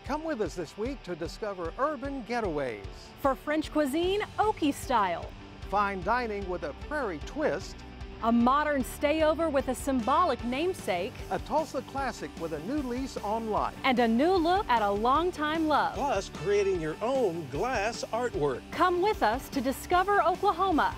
Come with us this week to discover Urban Getaways. For French cuisine, Okie style. Fine dining with a prairie twist. A modern stayover with a symbolic namesake. A Tulsa classic with a new lease on life. And a new look at a longtime love. Plus, creating your own glass artwork. Come with us to discover Oklahoma.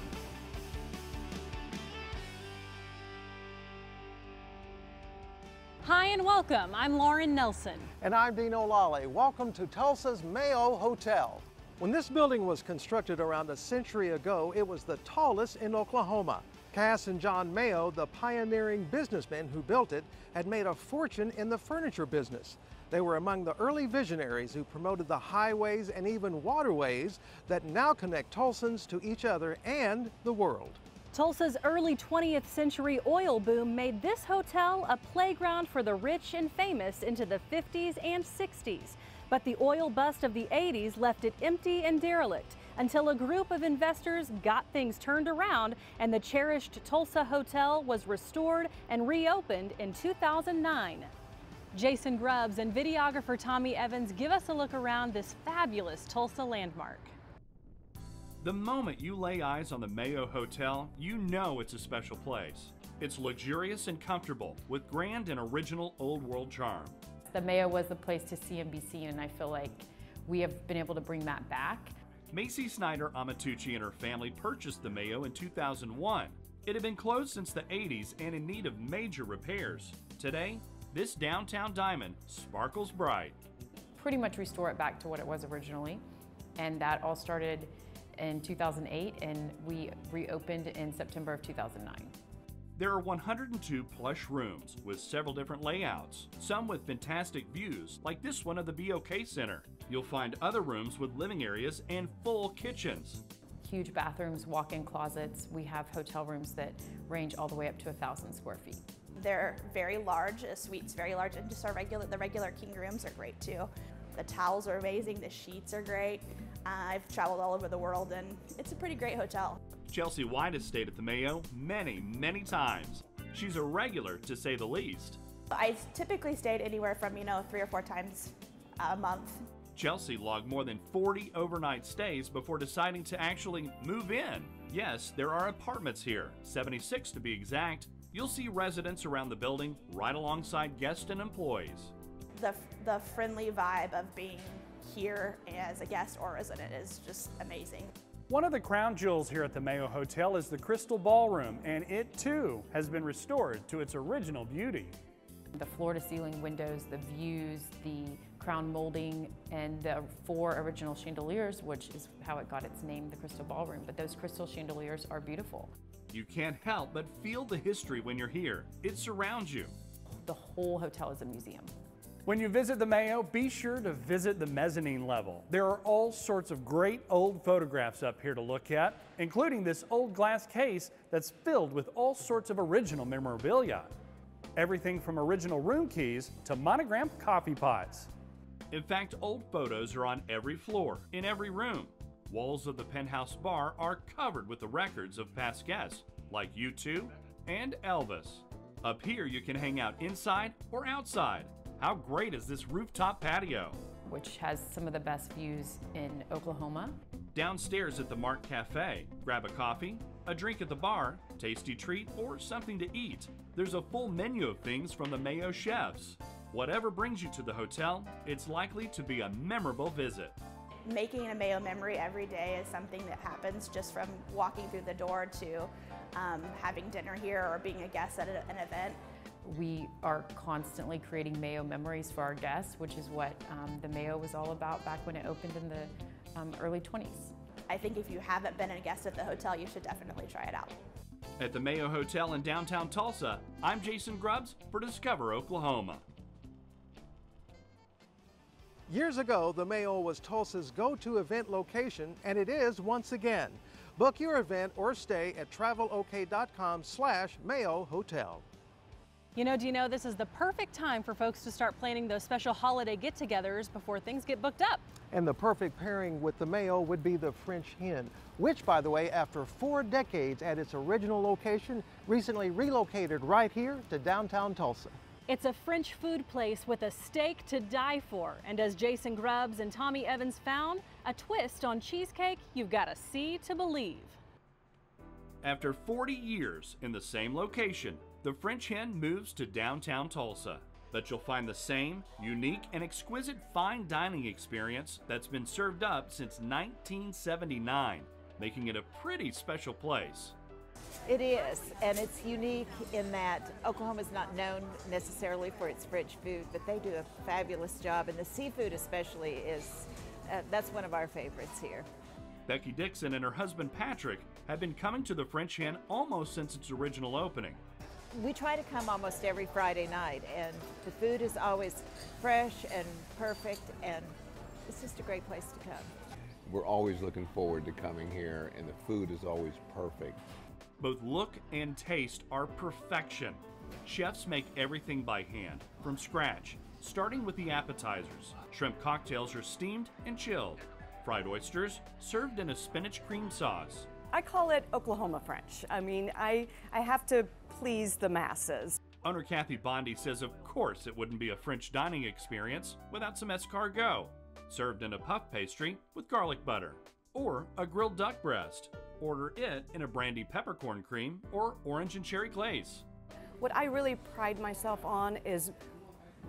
Hi and welcome. I'm Lauren Nelson. And I'm Dino Lalli. Welcome to Tulsa's Mayo Hotel. When this building was constructed around a century ago, it was the tallest in Oklahoma. Cass and John Mayo, the pioneering businessmen who built it, had made a fortune in the furniture business. They were among the early visionaries who promoted the highways and even waterways that now connect Tulsans to each other and the world. Tulsa's early 20th century oil boom made this hotel a playground for the rich and famous into the 50s and 60s. But the oil bust of the 80s left it empty and derelict until a group of investors got things turned around and the cherished Tulsa Hotel was restored and reopened in 2009. Jason Grubbs and videographer Tommy Evans give us a look around this fabulous Tulsa landmark. The moment you lay eyes on the Mayo Hotel, you know it's a special place. It's luxurious and comfortable with grand and original old world charm. The Mayo was the place to see and be seen, and I feel like we have been able to bring that back. Macy Snyder Amatucci and her family purchased the Mayo in 2001. It had been closed since the 80s and in need of major repairs. Today, this downtown diamond sparkles bright. Pretty much restore it back to what it was originally, and that all started in 2008, and we reopened in September of 2009. There are 102 plush rooms with several different layouts, some with fantastic views, like this one of the BOK Center. You'll find other rooms with living areas and full kitchens. Huge bathrooms, walk-in closets. We have hotel rooms that range all the way up to 1,000 square feet. They're very large, a suite's very large, and just the regular king rooms are great too. The towels are amazing, the sheets are great. I've traveled all over the world and it's a pretty great hotel. Chelsea White has stayed at the Mayo many times. She's a regular, to say the least. I typically stayed anywhere from, 3 or 4 times a month. Chelsea logged more than 40 overnight stays before deciding to actually move in. Yes, there are apartments here, 76 to be exact. You'll see residents around the building right alongside guests and employees. The friendly vibe of being here as a guest or resident is just amazing. One of the crown jewels here at the Mayo Hotel is the Crystal Ballroom, and it too has been restored to its original beauty. The floor-to-ceiling windows, the views, the crown molding, and the 4 original chandeliers, which is how it got its name, the Crystal Ballroom. But those crystal chandeliers are beautiful. You can't help but feel the history when you're here. It surrounds you. The whole hotel is a museum. When you visit the Mayo, be sure to visit the mezzanine level. There are all sorts of great old photographs up here to look at, including this old glass case that's filled with all sorts of original memorabilia. Everything from original room keys to monogrammed coffee pots. In fact, old photos are on every floor, in every room. Walls of the penthouse bar are covered with the records of past guests, like U2 and Elvis. Up here, you can hang out inside or outside. How great is this rooftop patio? Which has some of the best views in Oklahoma. Downstairs at the Mark Cafe, grab a coffee, a drink at the bar, tasty treat, or something to eat. There's a full menu of things from the Mayo chefs. Whatever brings you to the hotel, it's likely to be a memorable visit. Making a Mayo memory every day is something that happens just from walking through the door to having dinner here or being a guest at an event. We are constantly creating Mayo memories for our guests, which is what the Mayo was all about back when it opened in the early 20s. I think if you haven't been a guest at the hotel, you should definitely try it out. At the Mayo Hotel in downtown Tulsa, I'm Jason Grubbs for Discover Oklahoma. Years ago, the Mayo was Tulsa's go-to event location, and it is once again. Book your event or stay at travelok.com/Mayo Hotel. You know, Dino, this is the perfect time for folks to start planning those special holiday get-togethers before things get booked up. And the perfect pairing with the Mayo would be the French Hen, which, by the way, after 4 decades at its original location, recently relocated right here to downtown Tulsa. It's a French food place with a steak to die for. And as Jason Grubbs and Tommy Evans found, a twist on cheesecake you've got to see to believe. After 40 years in the same location, the French Hen moves to downtown Tulsa. But you'll find the same unique and exquisite fine dining experience that's been served up since 1979, making it a pretty special place. It is, and it's unique in that Oklahoma is not known necessarily for its French food, but they do a fabulous job, and the seafood especially is, that's one of our favorites here. Becky Dixon and her husband Patrick have been coming to the French Hen almost since its original opening. We try to come almost every Friday night, and the food is always fresh and perfect, and it's just a great place to come. We're always looking forward to coming here, and the food is always perfect. Both look and taste are perfection. Chefs make everything by hand, from scratch, starting with the appetizers. Shrimp cocktails are steamed and chilled. Fried oysters served in a spinach cream sauce. I call it Oklahoma French. I mean, I have to please the masses. Owner Kathy Bondi says of course it wouldn't be a French dining experience without some escargot, served in a puff pastry with garlic butter, or a grilled duck breast. Order it in a brandy peppercorn cream or orange and cherry glaze. What I really pride myself on is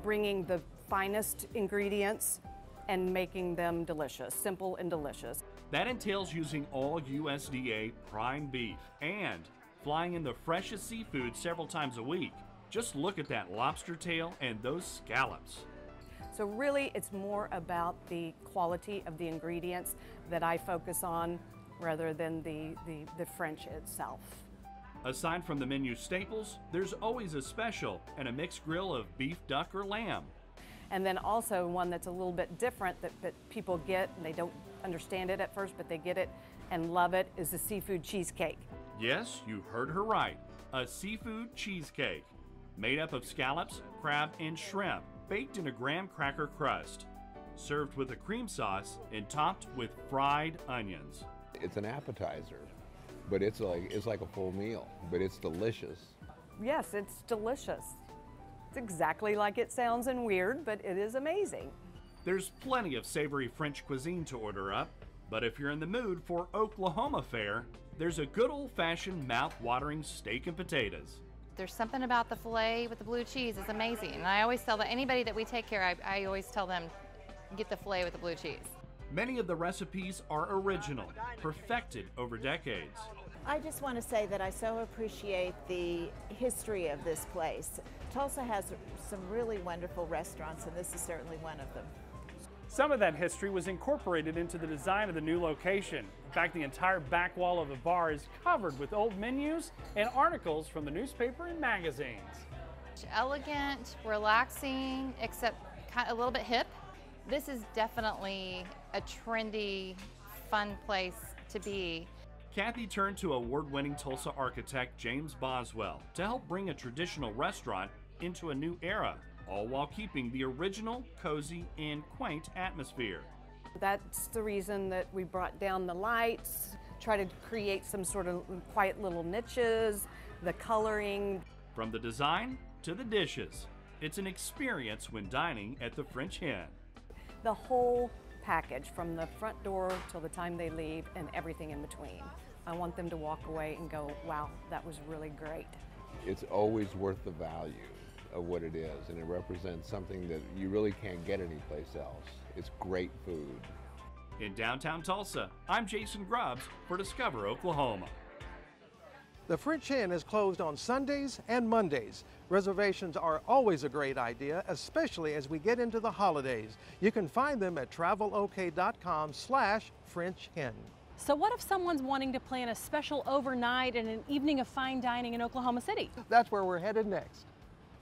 bringing the finest ingredients and making them delicious, simple and delicious. That entails using all USDA prime beef and flying in the freshest seafood several times a week. Just look at that lobster tail and those scallops. So really, it's more about the quality of the ingredients that I focus on rather than the French itself. Aside from the menu staples, there's always a special and a mixed grill of beef, duck, or lamb. And then also one that's a little bit different that people get, and they don't understand it at first, but they get it and love it, is the seafood cheesecake. Yes, you heard her right. A seafood cheesecake. Made up of scallops, crab, and shrimp, baked in a graham cracker crust. Served with a cream sauce and topped with fried onions. It's an appetizer, but it's like a full meal, but it's delicious. Yes, it's delicious. It's exactly like it sounds and weird, but it is amazing. There's plenty of savory French cuisine to order up, but if you're in the mood for Oklahoma fare, there's a good old-fashioned mouth-watering steak and potatoes. There's something about the filet with the blue cheese is amazing. And I always tell that anybody that we take care of, I always tell them, get the filet with the blue cheese. Many of the recipes are original, perfected over decades. I just want to say that I so appreciate the history of this place. Tulsa has some really wonderful restaurants, and this is certainly one of them. Some of that history was incorporated into the design of the new location. In fact, the entire back wall of the bar is covered with old menus and articles from the newspaper and magazines. Elegant, relaxing, except kind of a little bit hip. This is definitely a trendy, fun place to be. Kathy turned to award-winning Tulsa architect James Boswell to help bring a traditional restaurant into a new era, all while keeping the original, cozy, and quaint atmosphere. That's the reason that we brought down the lights, try to create some sort of quiet little niches, the coloring. From the design to the dishes, it's an experience when dining at the French Hen. The whole package, from the front door till the time they leave and everything in between. I want them to walk away and go, wow, that was really great. It's always worth the value of what it is, and it represents something that you really can't get anyplace else. It's great food. In downtown Tulsa, I'm Jason Grubbs for Discover Oklahoma. The French Hen is closed on Sundays and Mondays. Reservations are always a great idea, especially as we get into the holidays. You can find them at travelok.com/French Hen. So what if someone's wanting to plan a special overnight and an evening of fine dining in Oklahoma City? That's where we're headed next.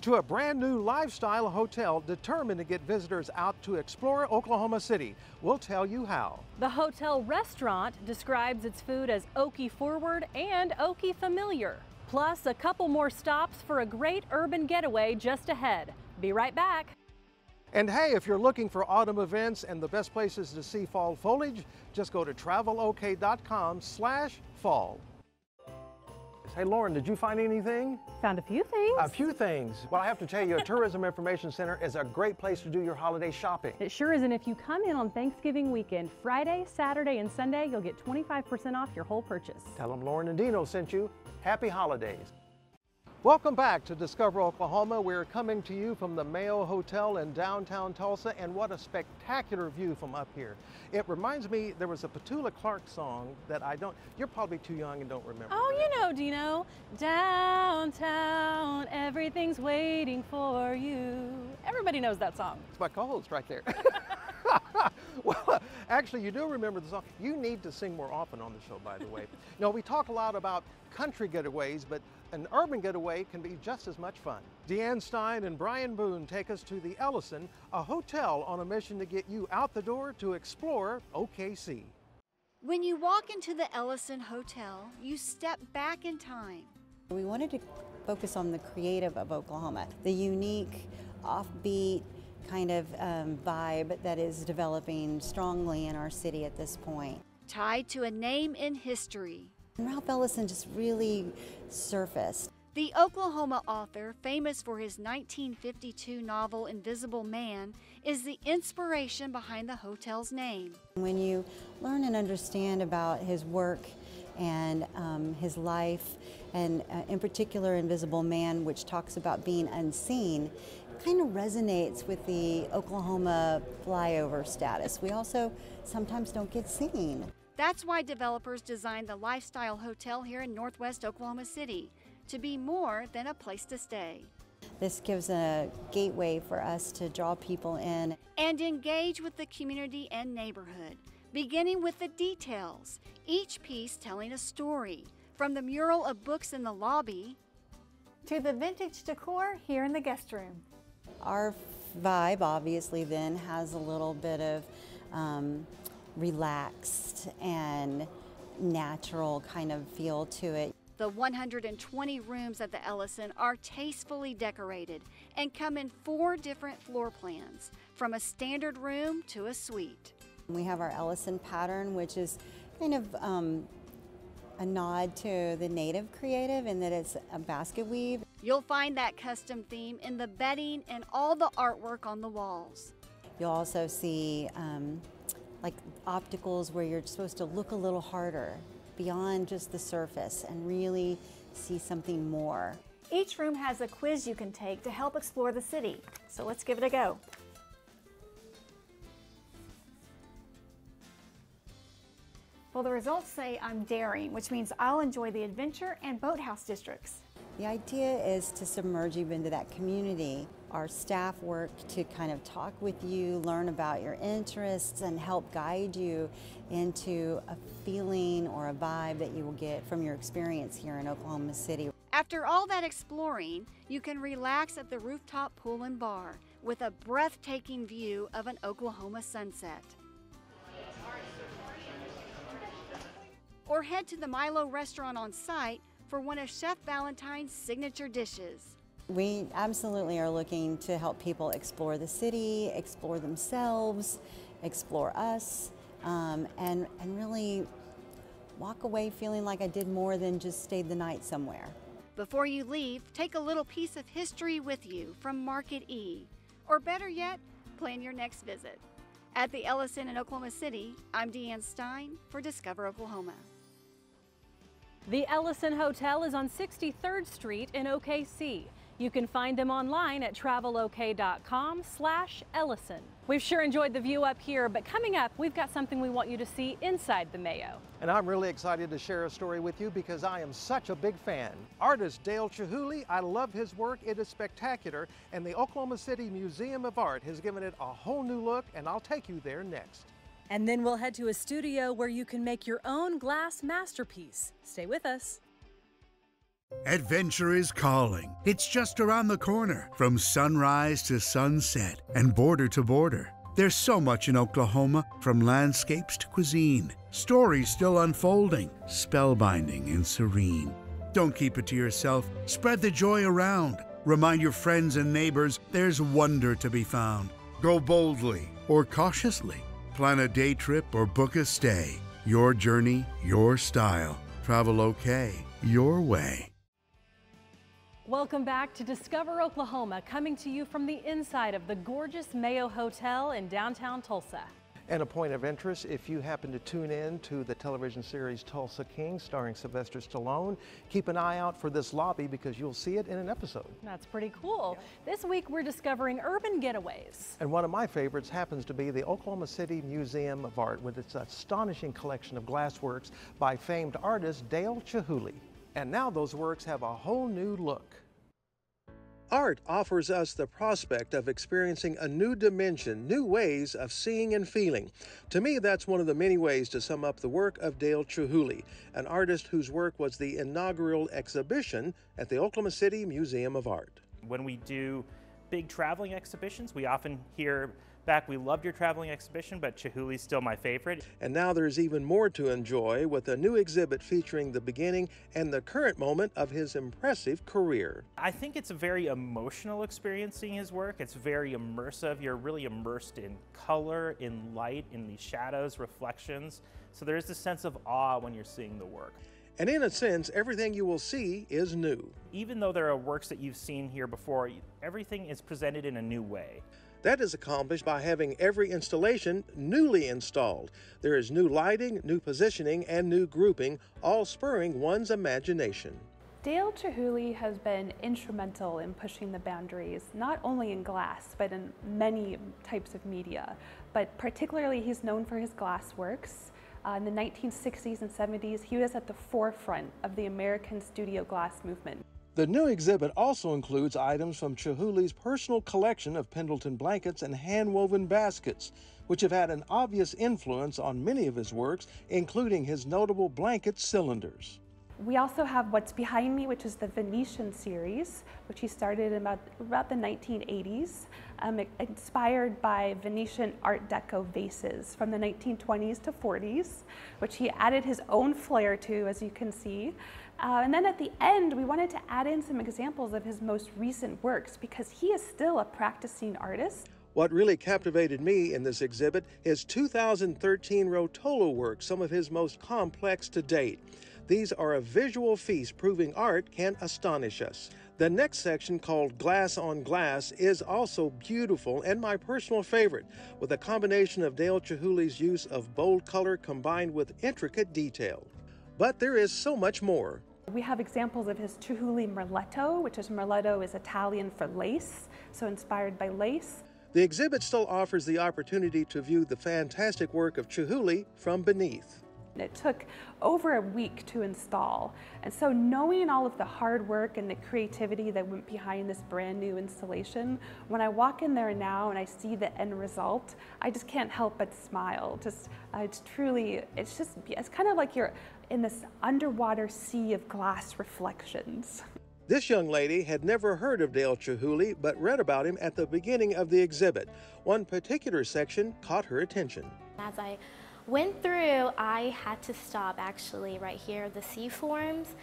To a brand new lifestyle hotel determined to get visitors out to explore Oklahoma City. We'll tell you how. The hotel restaurant describes its food as Okie forward and Okie familiar. Plus a couple more stops for a great urban getaway just ahead. Be right back. And hey, if you're looking for autumn events and the best places to see fall foliage, just go to travelok.com/fall. Hey, Lauren, did you find anything? Found a few things. A few things. Well, I have to tell you, a tourism information center is a great place to do your holiday shopping. It sure is, and if you come in on Thanksgiving weekend, Friday, Saturday, and Sunday, you'll get 25% off your whole purchase. Tell them Lauren and Dino sent you. Happy holidays. Welcome back to Discover Oklahoma. We're coming to you from the Mayo Hotel in downtown Tulsa, and what a spectacular view from up here. It reminds me, there was a Petula Clark song that you're probably too young and don't remember. Oh, you know, Dino. Downtown, everything's waiting for you. Everybody knows that song. It's my co-host right there. Well, actually, you do remember the song. You need to sing more often on the show, by the way. You know, we talk a lot about country getaways, but an urban getaway can be just as much fun. Deanne Stein and Brian Boone take us to the Ellison, a hotel on a mission to get you out the door to explore OKC. When you walk into the Ellison Hotel, you step back in time. We wanted to focus on the creative of Oklahoma, the unique, offbeat kind of vibe that is developing strongly in our city at this point. Tied to a name in history. Ralph Ellison just really surfaced. The Oklahoma author, famous for his 1952 novel Invisible Man, is the inspiration behind the hotel's name. When you learn and understand about his work and his life, and in particular Invisible Man, which talks about being unseen, kind of resonates with the Oklahoma flyover status. We also sometimes don't get seen. That's why developers designed the lifestyle hotel here in Northwest Oklahoma City to be more than a place to stay. This gives a gateway for us to draw people in and engage with the community and neighborhood, beginning with the details, each piece telling a story, from the mural of books in the lobby to the vintage decor here in the guest room. Our vibe obviously then has a little bit of relaxed and natural kind of feel to it. The 120 rooms at the Ellison are tastefully decorated and come in 4 different floor plans, from a standard room to a suite. We have our Ellison pattern, which is kind of a nod to the native creative in that it's a basket weave. You'll find that custom theme in the bedding and all the artwork on the walls. You'll also see like opticals where you're supposed to look a little harder beyond just the surface and really see something more. Each room has a quiz you can take to help explore the city, so let's give it a go. Well, the results say I'm daring, which means I'll enjoy the adventure and boathouse districts. The idea is to submerge you into that community. Our staff work to kind of talk with you, learn about your interests, and help guide you into a feeling or a vibe that you will get from your experience here in Oklahoma City. After all that exploring, you can relax at the rooftop pool and bar with a breathtaking view of an Oklahoma sunset. Or head to the Milo restaurant on site for one of Chef Valentine's signature dishes. We absolutely are looking to help people explore the city, explore themselves, explore us, and really walk away feeling like I did more than just stayed the night somewhere. Before you leave, take a little piece of history with you from Market E, or better yet, plan your next visit. At the Ellison in Oklahoma City, I'm Deanne Stein for Discover Oklahoma. The Ellison Hotel is on 63rd Street in OKC. You can find them online at travelok.com/Ellison. We've sure enjoyed the view up here, but coming up, we've got something we want you to see inside the Mayo. And I'm really excited to share a story with you because I am such a big fan. Artist Dale Chihuly, I love his work. It is spectacular, and the Oklahoma City Museum of Art has given it a whole new look, and I'll take you there next. And then we'll head to a studio where you can make your own glass masterpiece. Stay with us. Adventure is calling. It's just around the corner, from sunrise to sunset and border to border. There's so much in Oklahoma, from landscapes to cuisine. Stories still unfolding, spellbinding and serene. Don't keep it to yourself. Spread the joy around. Remind your friends and neighbors there's wonder to be found. Go boldly or cautiously. Plan a day trip or book a stay. Your journey, your style. Travel OK your way. Welcome back to Discover Oklahoma, coming to you from the inside of the gorgeous Mayo Hotel in downtown Tulsa. And a point of interest, if you happen to tune in to the television series Tulsa King starring Sylvester Stallone, keep an eye out for this lobby because you'll see it in an episode. That's pretty cool. This week we're discovering Urban Getaways. And one of my favorites happens to be the Oklahoma City Museum of Art with its astonishing collection of glassworks by famed artist Dale Chihuly. And now those works have a whole new look. Art offers us the prospect of experiencing a new dimension, new ways of seeing and feeling. To me, that's one of the many ways to sum up the work of Dale Chihuly, an artist whose work was the inaugural exhibition at the Oklahoma City Museum of Art. When we do big traveling exhibitions, we often hear back, we loved your traveling exhibition, but Chihuly's still my favorite. And now there's even more to enjoy with a new exhibit featuring the beginning and the current moment of his impressive career. I think it's a very emotional experience seeing his work. It's very immersive. You're really immersed in color, in light, in these shadows, reflections. So there is this sense of awe when you're seeing the work. And in a sense, everything you will see is new. Even though there are works that you've seen here before, everything is presented in a new way. That is accomplished by having every installation newly installed. There is new lighting, new positioning, and new grouping, all spurring one's imagination. Dale Chihuly has been instrumental in pushing the boundaries, not only in glass, but in many types of media. But particularly, he's known for his glass works. In the 1960s and 70s, he was at the forefront of the American studio glass movement. The new exhibit also includes items from Chihuly's personal collection of Pendleton blankets and hand-woven baskets, which have had an obvious influence on many of his works, including his notable blanket cylinders. We also have what's behind me, which is the Venetian series, which he started in about the 1980s, inspired by Venetian Art Deco vases from the 1920s to 40s, which he added his own flair to, as you can see. And then at the end, we wanted to add in some examples of his most recent works because he is still a practicing artist. What really captivated me in this exhibit is 2013 Rotolo work, some of his most complex to date. These are a visual feast proving art can astonish us. The next section, called Glass on Glass, is also beautiful and my personal favorite, with a combination of Dale Chihuly's use of bold color combined with intricate detail. But there is so much more. We have examples of his Chihuly Merletto, which is Merletto is Italian for lace, so inspired by lace. The exhibit still offers the opportunity to view the fantastic work of Chihuly from beneath. It took over a week to install, and so knowing all of the hard work and the creativity that went behind this brand new installation, when I walk in there now and I see the end result, I just can't help but smile. It's kind of like you're in this underwater sea of glass reflections. This young lady had never heard of Dale Chihuly, but read about him at the beginning of the exhibit. One particular section caught her attention. As I went through, I had to stop actually right here, the C forms.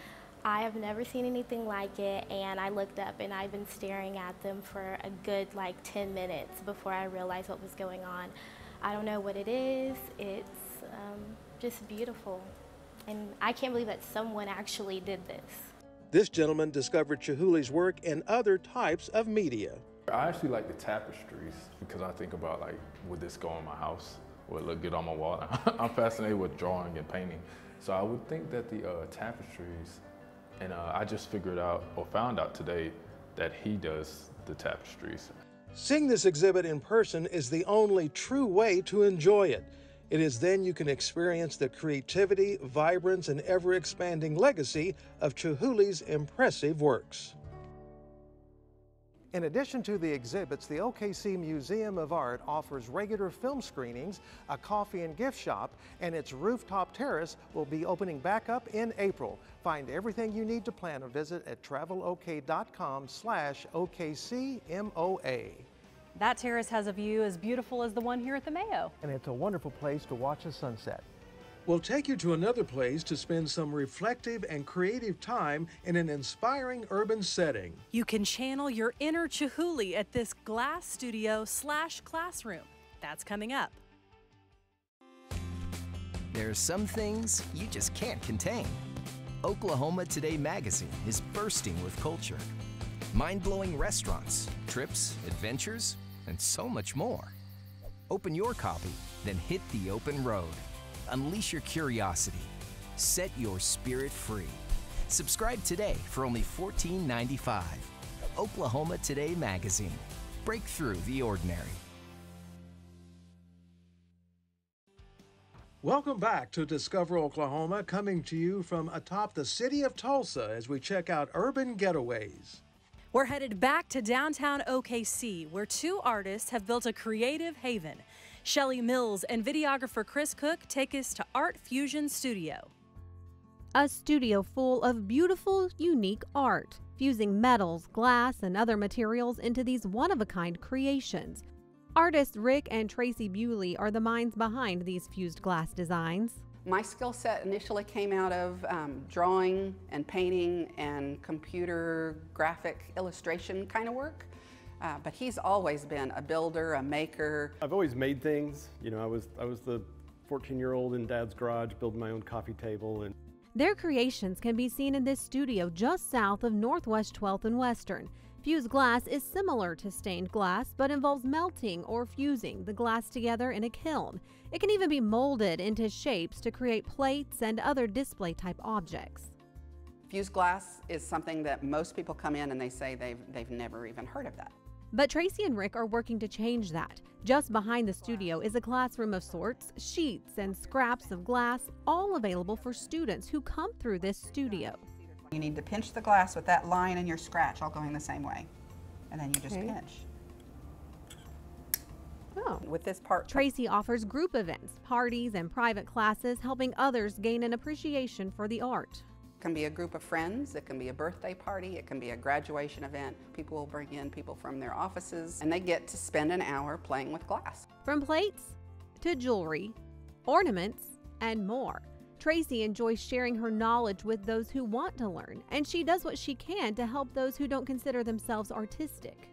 I have never seen anything like it, and I looked up and I've been staring at them for a good 10 minutes before I realized what was going on. I don't know what it is. It's just beautiful. And I can't believe that someone actually did this. This gentleman discovered Chihuly's work in other types of media. I actually like the tapestries because I think about would this go in my house? Would it look good on my wall? I'm fascinated with drawing and painting. So I would think that the tapestries, and I just figured out or found out today that he does the tapestries. Seeing this exhibit in person is the only true way to enjoy it. It is then you can experience the creativity, vibrance, and ever-expanding legacy of Chihuly's impressive works. In addition to the exhibits, the OKC Museum of Art offers regular film screenings, a coffee and gift shop, and its rooftop terrace will be opening back up in April. Find everything you need to plan a visit at travelok.com/OKCMOA. That terrace has a view as beautiful as the one here at the Mayo. And it's a wonderful place to watch a sunset. We'll take you to another place to spend some reflective and creative time in an inspiring urban setting. You can channel your inner Chihuly at this glass studio/classroom. That's coming up. There are some things you just can't contain. Oklahoma Today magazine is bursting with culture. Mind-blowing restaurants, trips, adventures, and so much more. Open your copy, then hit the open road. Unleash your curiosity. Set your spirit free. Subscribe today for only $14.95. Oklahoma Today magazine. Break through the ordinary. Welcome back to Discover Oklahoma, coming to you from atop the city of Tulsa as we check out Urban Getaways. We're headed back to downtown OKC, where two artists have built a creative haven. Shelly Mills and videographer Chris Cook take us to Art Fusion Studio. A studio full of beautiful, unique art, fusing metals, glass, and other materials into these one-of-a-kind creations. Artists Rick and Tracy Bewley are the minds behind these fused glass designs. My skill set initially came out of drawing and painting and computer graphic illustration kind of work, but he's always been a builder, a maker. I've always made things. You know, I was the 14-year-old in Dad's garage building my own coffee table. And their creations can be seen in this studio just south of Northwest 12th and Western. Fused glass is similar to stained glass, but involves melting or fusing the glass together in a kiln. It can even be molded into shapes to create plates and other display-type objects. Fused glass is something that most people come in and they say they've never even heard of that. But Tracy and Rick are working to change that. Just behind the studio is a classroom of sorts, sheets and scraps of glass, all available for students who come through this studio. You need to pinch the glass with that line and your scratch all going the same way. And then you just pinch. Oh. With this part. Tracy offers group events, parties, and private classes, helping others gain an appreciation for the art. It can be a group of friends, it can be a birthday party, it can be a graduation event. People will bring in people from their offices and they get to spend an hour playing with glass. From plates to jewelry, ornaments, and more. Tracy enjoys sharing her knowledge with those who want to learn, and she does what she can to help those who don't consider themselves artistic.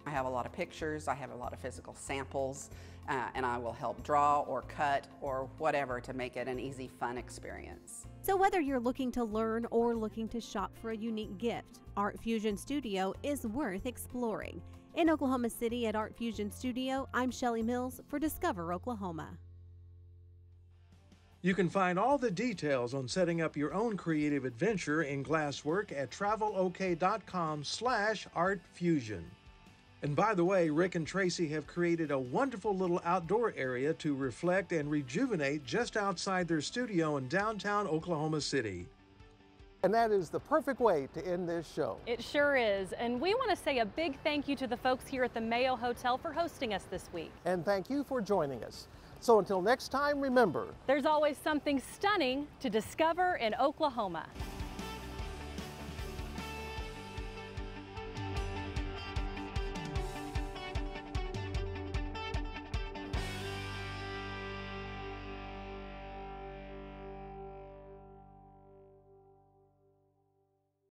I have a lot of pictures, I have a lot of physical samples, and I will help draw or cut or whatever to make it an easy, fun experience. So whether you're looking to learn or looking to shop for a unique gift, Art Fusion Studio is worth exploring. In Oklahoma City at Art Fusion Studio, I'm Shelly Mills for Discover Oklahoma. You can find all the details on setting up your own creative adventure in glasswork at travelok.com/artfusion. And by the way, Rick and Tracy have created a wonderful little outdoor area to reflect and rejuvenate just outside their studio in downtown Oklahoma City. And that is the perfect way to end this show. It sure is. And we want to say a big thank you to the folks here at the Mayo Hotel for hosting us this week. And thank you for joining us. So until next time, remember, there's always something stunning to discover in Oklahoma.